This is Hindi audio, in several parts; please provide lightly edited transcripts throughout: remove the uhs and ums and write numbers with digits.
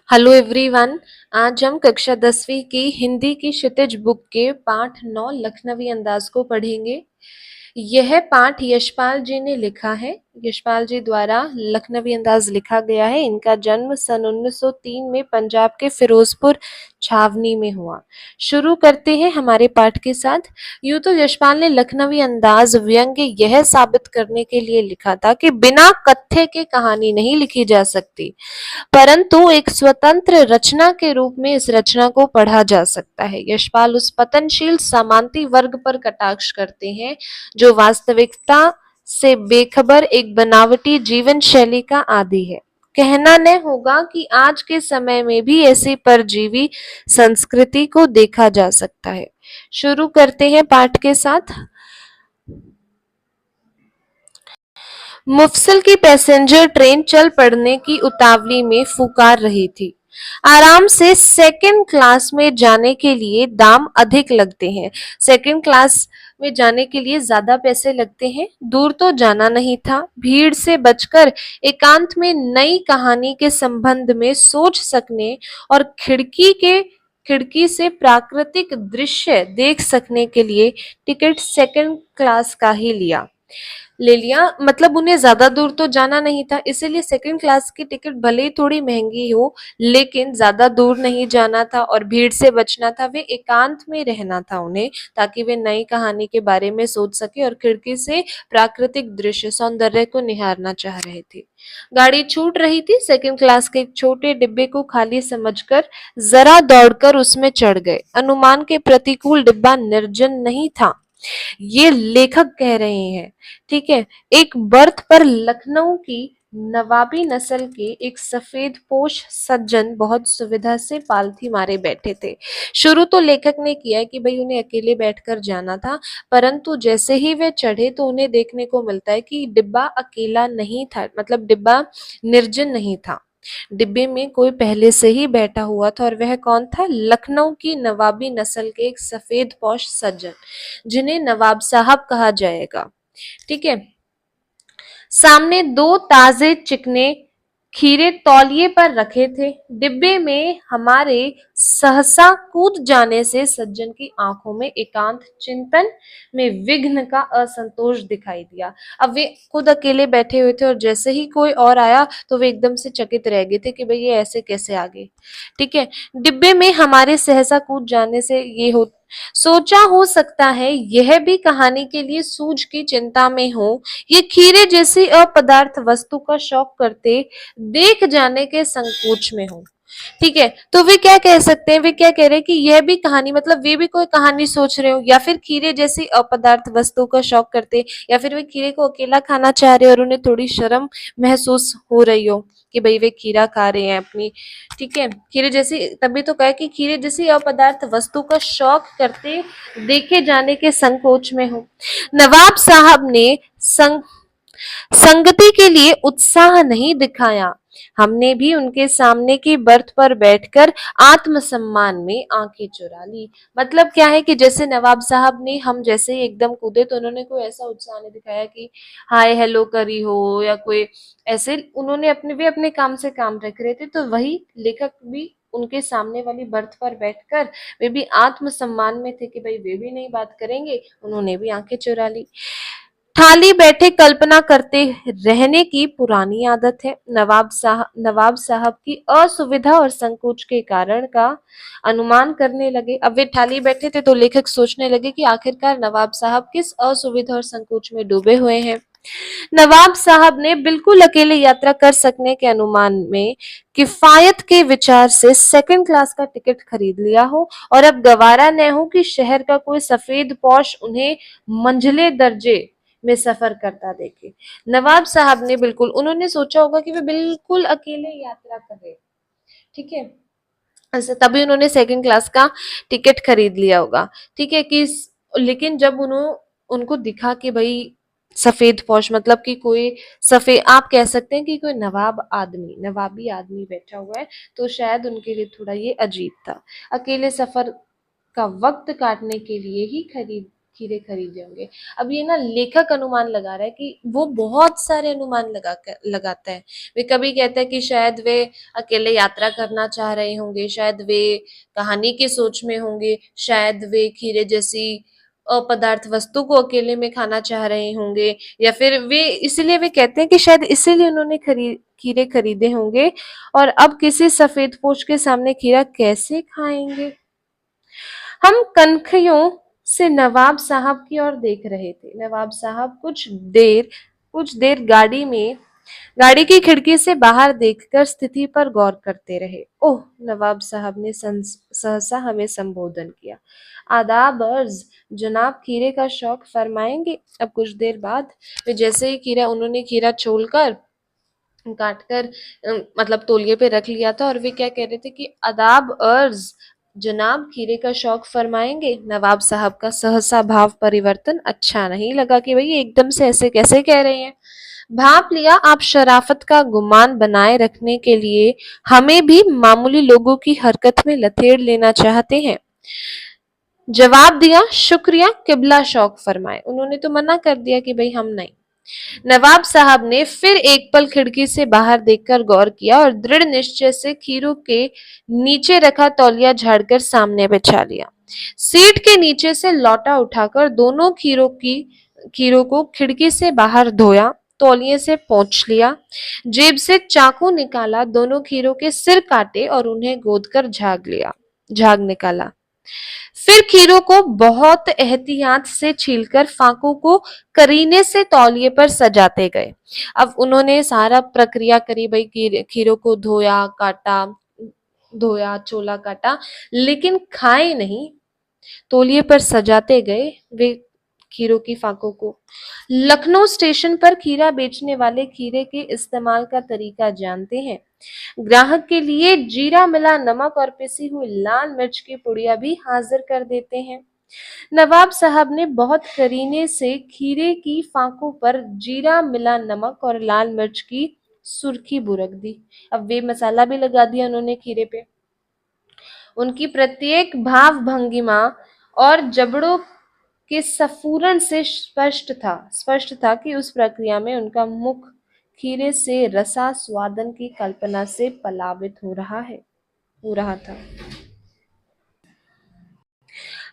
Hello everyone. आज हम कक्षा 10वीं की हिंदी की क्षितिज बुक के पाठ 9 लखनवी अंदाज को पढ़ेंगे। यह पाठ यशपाल जी ने लिखा है। यशपाल जी द्वारा लखनवी अंदाज लिखा गया है। इनका जन्म सन 1903 में पंजाब के फिरोजपुर छावनी में हुआ। शुरू करते हैं हमारे पाठ के साथ। यूं तो यशपाल ने लखनवी अंदाज व्यंग्य यह साबित करने के लिए लिखा था कि बिना कथ्य के कहानी नहीं लिखी जा सकती, परंतु एक स्वतंत्र रचना के रूप में इस रचना को पढ़ा जा सकता है। यशपाल उस पतनशील सामंती वर्ग पर कटाक्ष करते हैं जो वास्तविकता से बेखबर एक बनावटी जीवन शैली का आदी है। कहना न होगा कि आज के समय में भी ऐसी परजीवी संस्कृति को देखा जा सकता है। शुरू करते हैं पाठ के साथ। मुफस्सिल की पैसेंजर ट्रेन चल पड़ने की उतावली में फुकार रही थी। आराम से सेकंड क्लास में जाने के लिए दाम अधिक लगते हैं। सेकंड क्लास में जाने के लिए ज्यादा पैसे लगते हैं। दूर तो जाना नहीं था। भीड़ से बचकर एकांत में नई कहानी के संबंध में सोच सकने और खिड़की से प्राकृतिक दृश्य देख सकने के लिए टिकट सेकंड क्लास का ही ले लिया। मतलब उन्हें ज्यादा दूर तो जाना नहीं था, इसीलिए सेकंड क्लास की टिकट भले ही थोड़ी महंगी हो, लेकिन ज्यादा दूर नहीं जाना था और भीड़ से बचना था। वे एकांत में रहना था उन्हें, ताकि वे नई कहानी के बारे में सोच सके और खिड़की से प्राकृतिक दृश्य सौंदर्य को निहारना चाह रहे थे। गाड़ी छूट रही थी। सेकंड क्लास के एक छोटे डिब्बे को खाली समझकर जरा दौड़कर उसमें चढ़ गए। अनुमान के प्रतिकूल डिब्बा निर्जन नहीं था। ये लेखक कह रहे हैं, ठीक है। एक बर्थ पर लखनऊ की नवाबी नस्ल के एक सफेद पोश सज्जन बहुत सुविधा से पालथी मारे बैठे थे। शुरू तो लेखक ने किया कि भाई उन्हें अकेले बैठकर जाना था, परंतु जैसे ही वे चढ़े तो उन्हें देखने को मिलता है कि डिब्बा अकेला नहीं था, मतलब डिब्बा निर्जन नहीं था। डिब्बे में कोई पहले से ही बैठा हुआ था, और वह कौन था? लखनऊ की नवाबी नस्ल के एक सफेद पोश सज्जन, जिन्हें नवाब साहब कहा जाएगा, ठीक है। सामने दो ताजे चिकने खीरे तौलिए पर रखे थे। डिब्बे में हमारे सहसा कूद जाने से सज्जन की आंखों में एकांत चिंतन में विघ्न का असंतोष दिखाई दिया। अब वे खुद अकेले बैठे हुए थे और जैसे ही कोई और आया तो वे एकदम से चकित रह गए थे कि भाई ये ऐसे कैसे आ गए, ठीक है। डिब्बे में हमारे सहसा कूद जाने से ये हो सोचा, हो सकता है यह भी कहानी के लिए सूझ की चिंता में हो। ये खीरे जैसी अपदार्थ वस्तु का शौक करते देख जाने के संकोच में हो, ठीक है। तो वे क्या कह सकते हैं? वे क्या कह रहे हैं कि यह भी कहानी, मतलब वे भी कोई कहानी सोच रहे हो, या फिर खीरे जैसी अपदार्थ वस्तु का शौक करते, या फिर वे खीरे को अकेला खाना चाह रहे और उन्हें थोड़ी शर्म महसूस हो रही हो कि भाई वे खीरा खा रहे हैं अपनी, ठीक है। खीरे जैसी, तभी तो कहा कि खीरे जैसी अपदार्थ वस्तु का शौक करते देखे जाने के संकोच में हो। नवाब साहब ने संगति के लिए उत्साह नहीं दिखाया। हमने भी उनके सामने की बर्थ पर बैठकर आत्मसम्मान में आंखें चुरा ली। मतलब क्या है कि जैसे नवाब साहब ने, हम जैसे ही एकदम कूदे तो उन्होंने कोई ऐसा उत्साह नहीं दिखाया कि हाय हेलो करी हो, या कोई ऐसे, उन्होंने वे अपने काम से काम रख रहे थे। तो वही लेखक भी उनके सामने वाली बर्थ पर बैठकर वे भी आत्मसम्मान में थे कि भाई वे भी नहीं बात करेंगे, उन्होंने भी आंखें चुरा ली। थाली बैठे कल्पना करते रहने की पुरानी आदत है। नवाब साहब की असुविधा और संकोच के कारण का अनुमान करने लगे। अब वे थाली बैठे थे तो लेखक सोचने लगे कि आखिरकार नवाब साहब किस असुविधा और संकोच में डूबे हुए हैं। नवाब साहब ने बिल्कुल अकेले यात्रा कर सकने के अनुमान में किफायत के विचार से सेकंड क्लास का टिकट खरीद लिया हो, और अब गवारा न हो कि शहर का कोई सफेद पौश उन्हें मंझले दर्जे में सफर करता देखे। नवाब साहब ने बिल्कुल, उन्होंने सोचा होगा कि वे बिल्कुल अकेले यात्रा करें, ठीक है। ऐसे तभी उन्होंने सेकंड क्लास का टिकट खरीद लिया होगा, ठीक है। कि लेकिन जब उनको दिखा कि भाई सफेद पोश, मतलब कि कोई सफेद, आप कह सकते हैं कि कोई नवाबी आदमी बैठा हुआ है, तो शायद उनके लिए थोड़ा ये अजीब था। अकेले सफर का वक्त काटने के लिए ही खीरे खरीदे होंगे। अब ये ना लेखक अनुमान लगा रहा है कि वो बहुत सारे अनुमान लगाता है। वे कभी कहता है कि शायद वे अकेले यात्रा करना चाह रहे होंगे, शायद वे कहानी की सोच में होंगे, शायद वे खीरे जैसी अपदार्थ वस्तु को अकेले में खाना चाह रहे होंगे, या फिर वे इसलिए वे कहते हैं कि शायद इसीलिए उन्होंने खीरे खरीदे होंगे, और अब किसी सफेदपोश के सामने खीरा कैसे खाएंगे। हम कनखियों से नवाब साहब की ओर देख रहे थे। नवाब साहब कुछ देर गाड़ी की खिड़की से बाहर देखकर स्थिति पर गौर करते रहे। ओह, नवाब साहब ने सहसा हमें संबोधन किया। आदाब अर्ज, जनाब खीरे का शौक फरमाएंगे। अब कुछ देर बाद वे जैसे ही उन्होंने खीरा छोलकर काटकर मतलब तौलिए पे रख लिया था, और वे क्या कह रहे थे कि आदाब अर्ज, जनाब खीरे का शौक फरमाएंगे। नवाब साहब का सहसा भाव परिवर्तन अच्छा नहीं लगा कि भाई एकदम से ऐसे कैसे कह रहे हैं। भाप लिया आप शराफत का गुमान बनाए रखने के लिए हमें भी मामूली लोगों की हरकत में लथेड़ लेना चाहते हैं। जवाब दिया, शुक्रिया, किबला शौक फरमाए। उन्होंने तो मना कर दिया कि भाई हम नहीं। नवाब साहब ने फिर एक पल खिड़की से बाहर देखकर गौर किया और दृढ़ निश्चय से खीरों के नीचे रखा तौलिया झाड़कर सामने बिछा लिया। सीट के नीचे से लौटा उठाकर दोनों खीरों को खिड़की से बाहर धोया, तौलिए से पोंछ लिया, जेब से चाकू निकाला, दोनों खीरों के सिर काटे और उन्हें गोदकर झाग निकाला। फिर खीरों को बहुत एहतियात से छीलकर फाकों को करीने से तौलिए पर सजाते गए। अब उन्होंने सारा प्रक्रिया करी, भाई खीरों को धोया चोला काटा, लेकिन खाए नहीं, तौलिए पर सजाते गए वे खीरों की फाकों को। लखनऊ स्टेशन पर खीरा बेचने वाले खीरे के इस्तेमाल का तरीका जानते हैं। ग्राहक के लिए जीरा मिला नमक और पिसी हुई लाल मिर्च की पुड़िया भी हाजिर कर देते हैं। नवाब साहब ने बहुत करीने से खीरे की फाकों पर जीरा मिला नमक और लाल मिर्च की सुर्खी बुरक दी। अब वे मसाला भी लगा दिया उन्होंने खीरे पे। उनकी प्रत्येक भाव भंगिमा और जबड़ों के सफूरन से स्पष्ट था कि उस प्रक्रिया में उनका मुख खीरे से रसास्वादन की कल्पना से पलावित हो रहा था।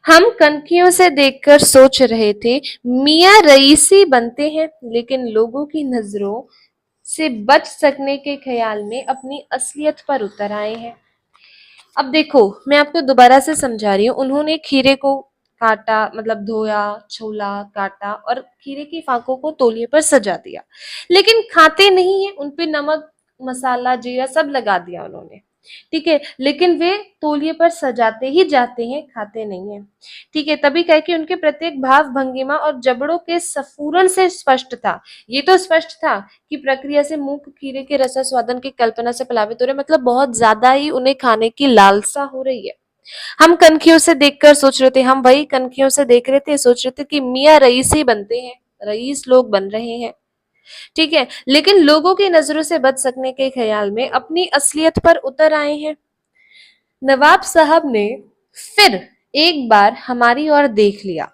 हम कनखियों से देखकर सोच रहे थे, मियाँ रईसी बनते हैं, लेकिन लोगों की नजरों से बच सकने के ख्याल में अपनी असलियत पर उतर आए हैं। अब देखो, मैं आपको दोबारा से समझा रही हूँ। उन्होंने खीरे को काटा, मतलब धोया, छोला, काटा और खीरे की फाकों को तौलिए पर सजा दिया, लेकिन खाते नहीं है। उनपे नमक, मसाला, जीरा सब लगा दिया उन्होंने, ठीक है, लेकिन वे तौलिए पर सजाते ही जाते हैं, खाते नहीं है, ठीक है। तभी कह कि उनके प्रत्येक भाव भंगिमा और जबड़ों के सफूरन से स्पष्ट था। ये तो स्पष्ट था कि प्रक्रिया से मुंह खीरे के रसास्वादन की कल्पना से प्लावित हो रहे, मतलब बहुत ज्यादा ही उन्हें खाने की लालसा हो रही है। हम कनखियों से देखकर सोच रहे थे, हम वही कनखियों से देख रहे थे, सोच रहे थे कि मियाँ रईस ही बनते हैं, रईस लोग बन रहे हैं, ठीक है, लेकिन लोगों की नजरों से बच सकने के ख्याल में अपनी असलियत पर उतर आए हैं। नवाब साहब ने फिर एक बार हमारी ओर देख लिया।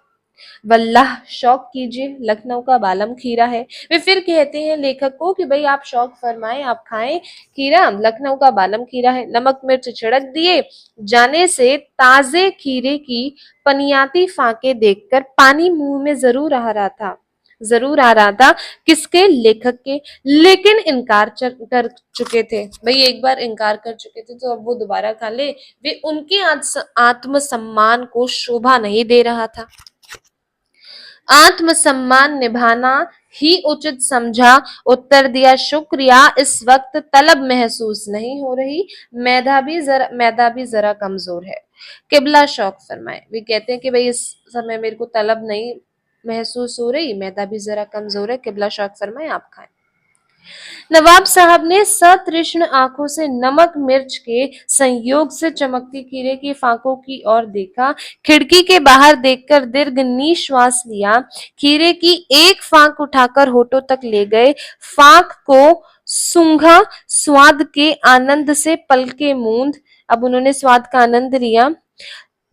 वल्लाह, शौक कीजिए, लखनऊ का बालम खीरा है। वे फिर कहते हैं लेखक को कि भाई आप शौक फरमाएं, आप खाएं खीरा, लखनऊ का बालम खीरा है। नमक मिर्च छिड़क दिए जाने से ताजे खीरे की पनियाती फाके देखकर पानी मुंह में जरूर आ रहा था, किसके? लेखक के। लेकिन इनकार कर चुके थे, भाई एक बार इनकार कर चुके थे तो अब वो दोबारा खा ले, वे उनके आत्मसम्मान को शोभा नहीं दे रहा था। आत्मसम्मान निभाना ही उचित समझा, उत्तर दिया, शुक्रिया, इस वक्त तलब महसूस नहीं हो रही, मैदा भी जरा कमजोर है, किबला शौक फरमाए। वे कहते हैं कि भाई इस समय मेरे को तलब नहीं महसूस हो रही, मैदा भी जरा कमजोर है, किबला शौक फरमाए, आप खाएं। नवाब साहब ने सतृष्ण आंखों से नमक मिर्च के संयोग से चमकती खीरे की फाकों की ओर देखा, खिड़की के बाहर देखकर दीर्घ निश्वास लिया, खीरे की एक फाक उठाकर होठों तक ले गए, फाक को सूंघा, स्वाद के आनंद से पलके मूंद। अब उन्होंने स्वाद का आनंद लिया,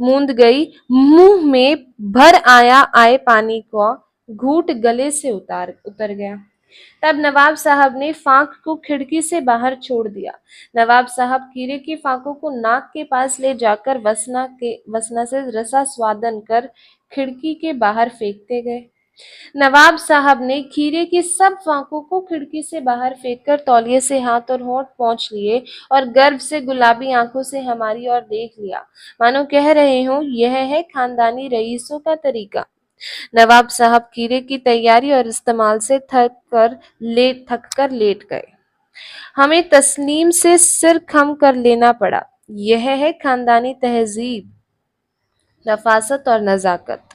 मूंद गई, मुंह में भर आया आए पानी का घूंट गले से उतर गया। तब नवाब साहब ने फाक को खिड़की से बाहर छोड़ दिया। नवाब साहब कीरे की फाकों को नाक के पास ले जाकर वसना से रसा स्वादन कर खिड़की के बाहर फेंकते गए। नवाब साहब ने खीरे की सब फाकों को खिड़की से बाहर फेंककर तौलिए से हाथ और होंठ पोंछ लिए और गर्व से गुलाबी आंखों से हमारी ओर देख लिया, मानो कह रहे हो यह है खानदानी रईसों का तरीका। नवाब साहब खीरे की तैयारी और इस्तेमाल से थक कर लेट गए। हमें तस्लीम से सिर खम कर लेना पड़ा। यह है खानदानी तहजीब, नफासत और नजाकत।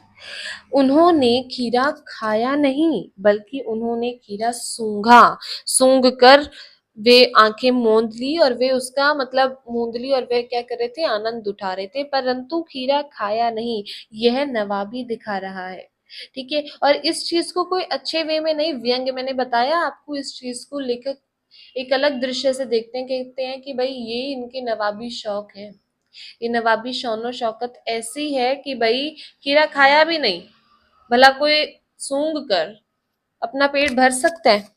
उन्होंने खीरा खाया नहीं, बल्कि उन्होंने खीरा सूंघा। सूंघ कर वे आंखें मूंद ली और वे उसका मतलब मूंद ली और वे क्या कर रहे थे, आनंद उठा रहे थे, परंतु खीरा खाया नहीं। यह नवाबी दिखा रहा है। ठीक है, और इस चीज को कोई अच्छे वे में नहीं, व्यंग, मैंने बताया आपको, इस चीज को लेकर एक अलग दृश्य से देखते हैं, कहते हैं कि भाई ये इनके नवाबी शौक है। ये नवाबी शानो शौकत ऐसी है कि भाई खीरा खाया भी नहीं, भला कोई सूंघ कर अपना पेट भर सकता है।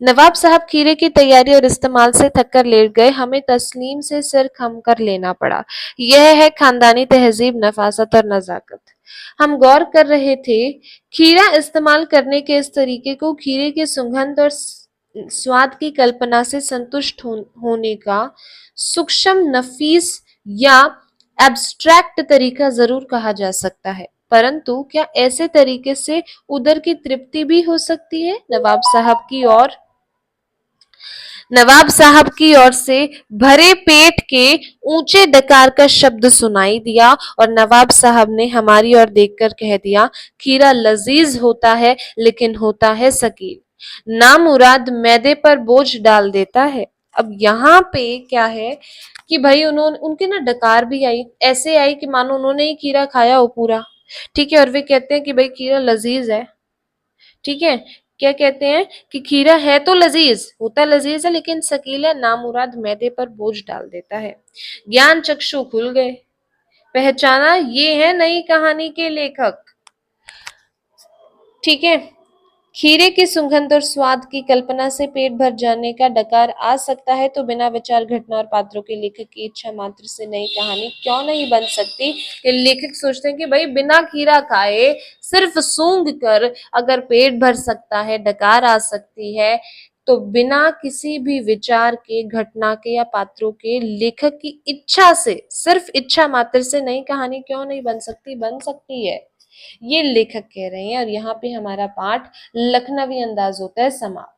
नवाब साहब खीरे की तैयारी और इस्तेमाल से थककर लेट गए। हमें तस्लीम से सिर खम कर लेना पड़ा। यह है खानदानी तहजीब, नफासत और नजाकत। हम गौर कर रहे थे खीरा इस्तेमाल करने के इस तरीके को खीरे की सुगंध और स्वाद की कल्पना से संतुष्ट होने का सूक्ष्म, नफीस या एब्स्ट्रैक्ट तरीका जरूर कहा जा सकता है, परंतु क्या ऐसे तरीके से उदर की तृप्ति भी हो सकती है? नवाब साहब की ओर से भरे पेट के ऊंचे डकार का शब्द सुनाई दिया और नवाब साहब ने हमारी ओर देखकर कह दिया, खीरा लजीज होता है लेकिन होता है सकील, नामुराद मैदे पर बोझ डाल देता है। अब यहाँ पे क्या है कि भाई उन्होंने उनकी ना डकार भी आई, ऐसे आई कि मानो उन्होंने ही खीरा खाया हो पूरा। ठीक है, और वे कहते हैं कि भाई खीरा लजीज है। ठीक है, क्या कहते हैं कि खीरा है तो लजीज, होता लजीज है लेकिन सकीला, नामुराद मैदे पर बोझ डाल देता है। ज्ञान चक्षु खुल गए, पहचाना ये है नई कहानी के लेखक। ठीक है, खीरे की सुगंध और स्वाद की कल्पना से पेट भर जाने का डकार आ सकता है, तो बिना विचार, घटना और पात्रों के लेखक की इच्छा मात्र से नई कहानी क्यों नहीं बन सकती। ये लेखक सोचते हैं कि भाई बिना खीरा खाए सिर्फ सूंघ कर अगर पेट भर सकता है, डकार आ सकती है, तो बिना किसी भी विचार के, घटना के या पात्रों के, लेखक की इच्छा से, सिर्फ इच्छा मात्र से नई कहानी क्यों नहीं बन सकती? बन सकती है, ये लेखक कह रहे हैं। और यहाँ पे हमारा पाठ लखनवी अंदाज होता है समाप्त।